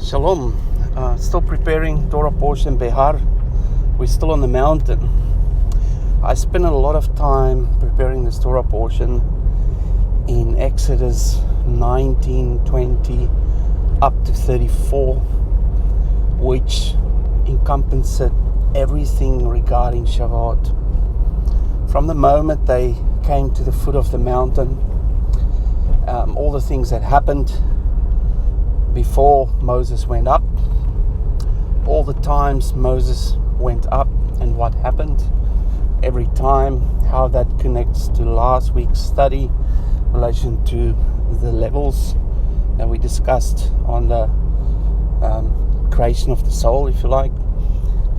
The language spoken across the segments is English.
Shalom. Still preparing Torah portion Behar. We're still on the mountain. I spent a lot of time preparing this Torah portion in Exodus 19, 20 up to 34, which encompasses everything regarding Shavuot. From the moment they came to the foot of the mountain, all the things that happened before Moses went up, all the times Moses went up and what happened every time, how that connects to last week's study in relation to the levels that we discussed on the creation of the soul, if you like,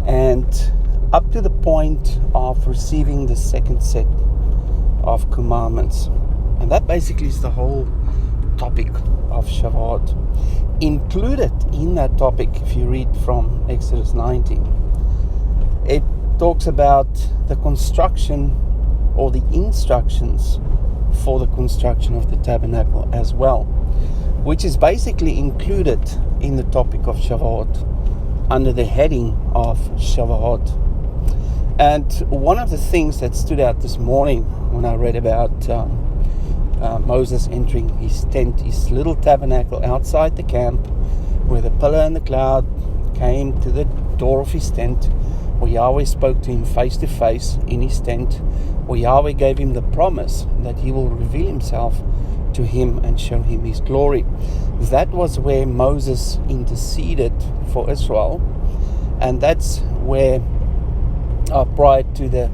and up to the point of receiving the second set of commandments. And that basically is the whole topic of Shavuot. Included in that topic, if you read from Exodus 19, it talks about the construction or the instructions for the construction of the tabernacle as well, which is basically included in the topic of Shavuot under the heading of Shavuot. And one of the things that stood out this morning when I read about Moses entering his tent, his little tabernacle outside the camp, where the pillar and the cloud came to the door of his tent, where Yahweh spoke to him face to face in his tent, where Yahweh gave him the promise that he will reveal himself to him and show him his glory. That was where Moses interceded for Israel, and that's where prior to the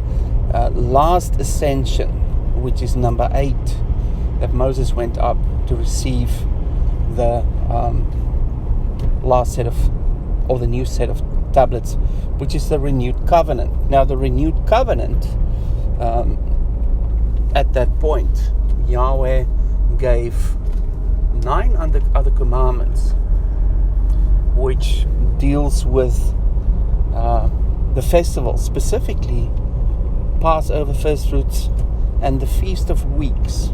last ascension, which is number 8, that Moses went up to receive the last set of, or the new set of tablets, which is the renewed covenant. Now, the renewed covenant, at that point, Yahweh gave 9 other commandments, which deals with the festivals, specifically Passover, first fruits, and the Feast of Weeks.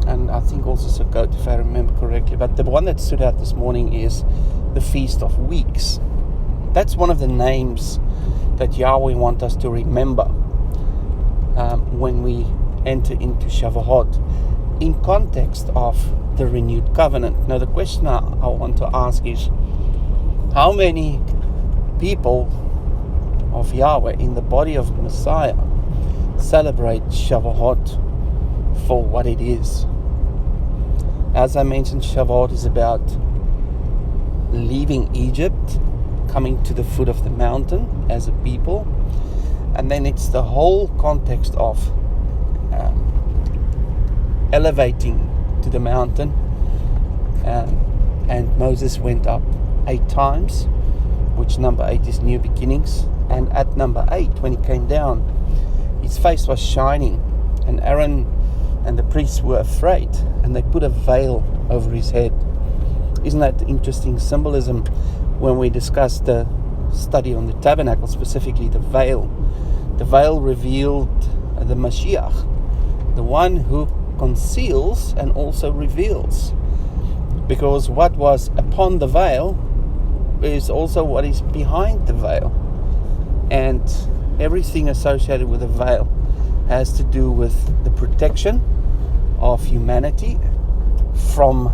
And I think also Sukkot, if I remember correctly. But the one that stood out this morning is the Feast of Weeks. That's one of the names that Yahweh wants us to remember when we enter into Shavuot in context of the renewed covenant. Now, the question I want to ask is, how many people of Yahweh in the body of Messiah celebrate Shavuot for what it is? As I mentioned, Shavuot is about leaving Egypt, coming to the foot of the mountain as a people, and then it's the whole context of elevating to the mountain, and Moses went up 8 times, which number 8 is new beginnings. And at number 8, when he came down, his face was shining, and Aaron and the priests were afraid, and they put a veil over his head. Isn't that interesting symbolism when we discuss the study on the tabernacle, specifically the veil? The veil revealed the Mashiach, the one who conceals and also reveals. Because what was upon the veil is also what is behind the veil. And everything associated with the veil has to do with the protection of humanity from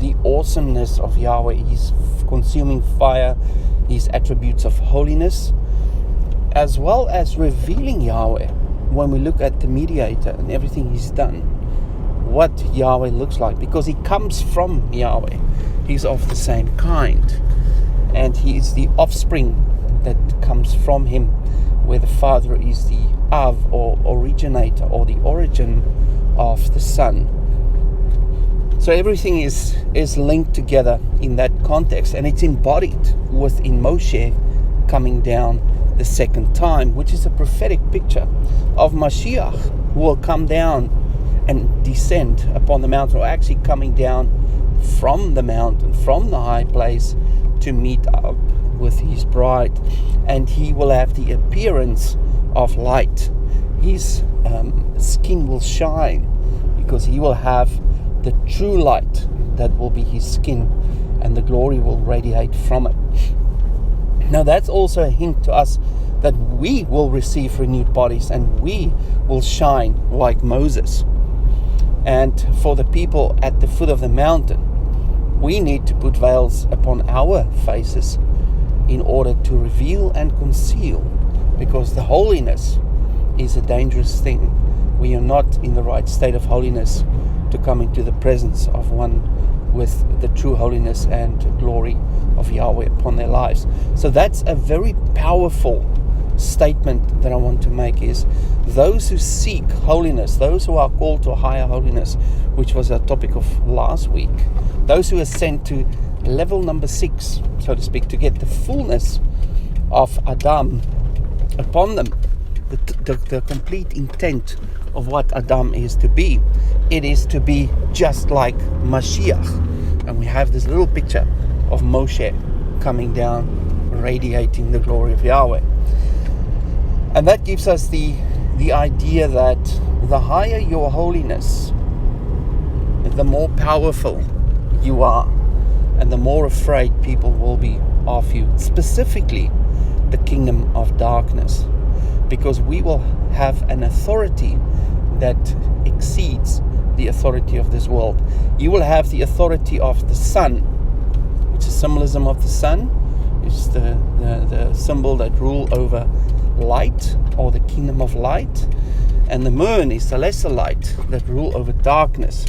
the awesomeness of Yahweh, his consuming fire, his attributes of holiness, as well as revealing Yahweh when we look at the mediator and everything he's done, what Yahweh looks like, because he comes from Yahweh. He's of the same kind, and he is the offspring that comes from him, where the Father is the Av, or originator, or the origin of the Son. So everything is linked together in that context, and it's embodied within Moshe coming down the second time, which is a prophetic picture of Mashiach, who will come down and descend upon the mountain, or actually coming down from the mountain, from the high place, to meet up with his bride. And he will have the appearance of light. His skin will shine, because he will have the true light that will be his skin, and the glory will radiate from it. Now that's also a hint to us that we will receive renewed bodies and we will shine like Moses. And for the people at the foot of the mountain, we need to put veils upon our faces in order to reveal and conceal, because the holiness is a dangerous thing. We are not in the right state of holiness to come into the presence of one with the true holiness and glory of Yahweh upon their lives. So that's a very powerful statement that I want to make, is those who seek holiness, those who are called to a higher holiness, which was our topic of last week, those who are sent to level number 6, so to speak, to get the fullness of Adam upon them, the complete intent of what Adam is to be. It is to be just like Mashiach. And we have this little picture of Moshe coming down, radiating the glory of Yahweh. And that gives us the idea that the higher your holiness, the more powerful you are, and the more afraid people will be of you, specifically the kingdom of darkness, because we will have an authority that exceeds the authority of this world. You will have the authority of the sun, which is symbolism of the sun. It's the symbol that rule over light, or the kingdom of light. And the moon is the lesser light that rule over darkness.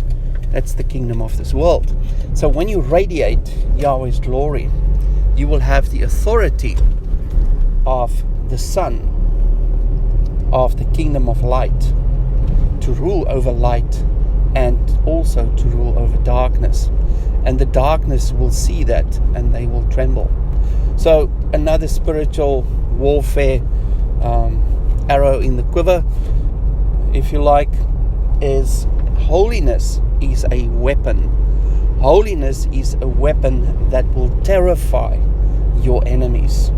That's the kingdom of this world. So when you radiate Yahweh's glory, you will have the authority of the sun, of the kingdom of light, to rule over light and also to rule over darkness. And the darkness will see that and they will tremble. So another spiritual warfare arrow in the quiver, if you like, is holiness is a weapon. Holiness is a weapon that will terrify your enemies.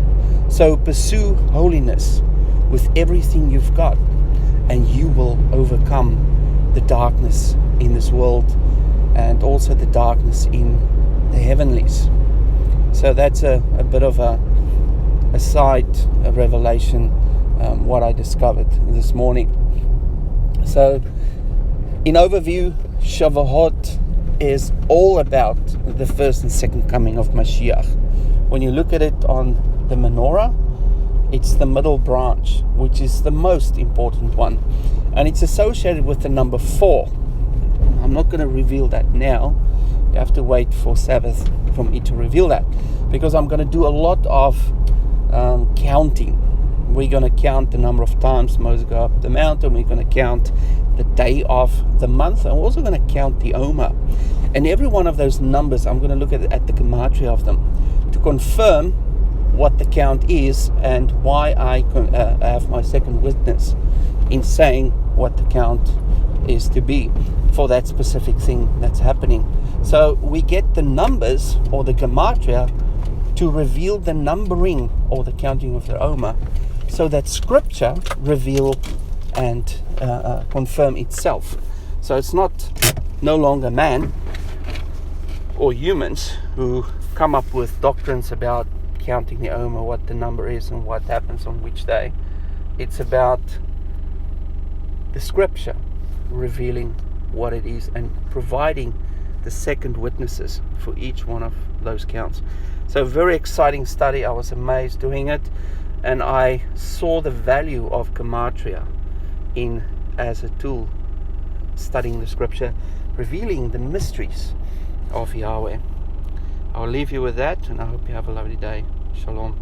So pursue holiness with everything you've got, and you will overcome the darkness in this world and also the darkness in the heavenlies. So that's a bit of a side revelation, what I discovered this morning. So in overview, Shavuot is all about the first and second coming of Mashiach. When you look at it on the menorah, it's the middle branch, which is the most important one. And it's associated with the number 4. I'm not going to reveal that now. You have to wait for Sabbath for me to reveal that, because I'm going to do a lot of counting. We're going to count the number of times Moses go up the mountain. We're going to count the day of the month. I'm also going to count the Omer. And every one of those numbers, I'm going to look at the gematria of them to confirm what the count is and why I have my second witness in saying what the count is to be for that specific thing that's happening. So we get the numbers or the gematria to reveal the numbering or the counting of the Omer, so that scripture reveal and confirm itself. So it's no longer man or humans who come up with doctrines about counting the Omer, what the number is and what happens on which day. It's about the scripture revealing what it is and providing the second witnesses for each one of those counts. So very exciting study. I was amazed doing it, and I saw the value of gematria as a tool, studying the scripture, revealing the mysteries of Yahweh. I'll leave you with that, and I hope you have a lovely day. Shalom.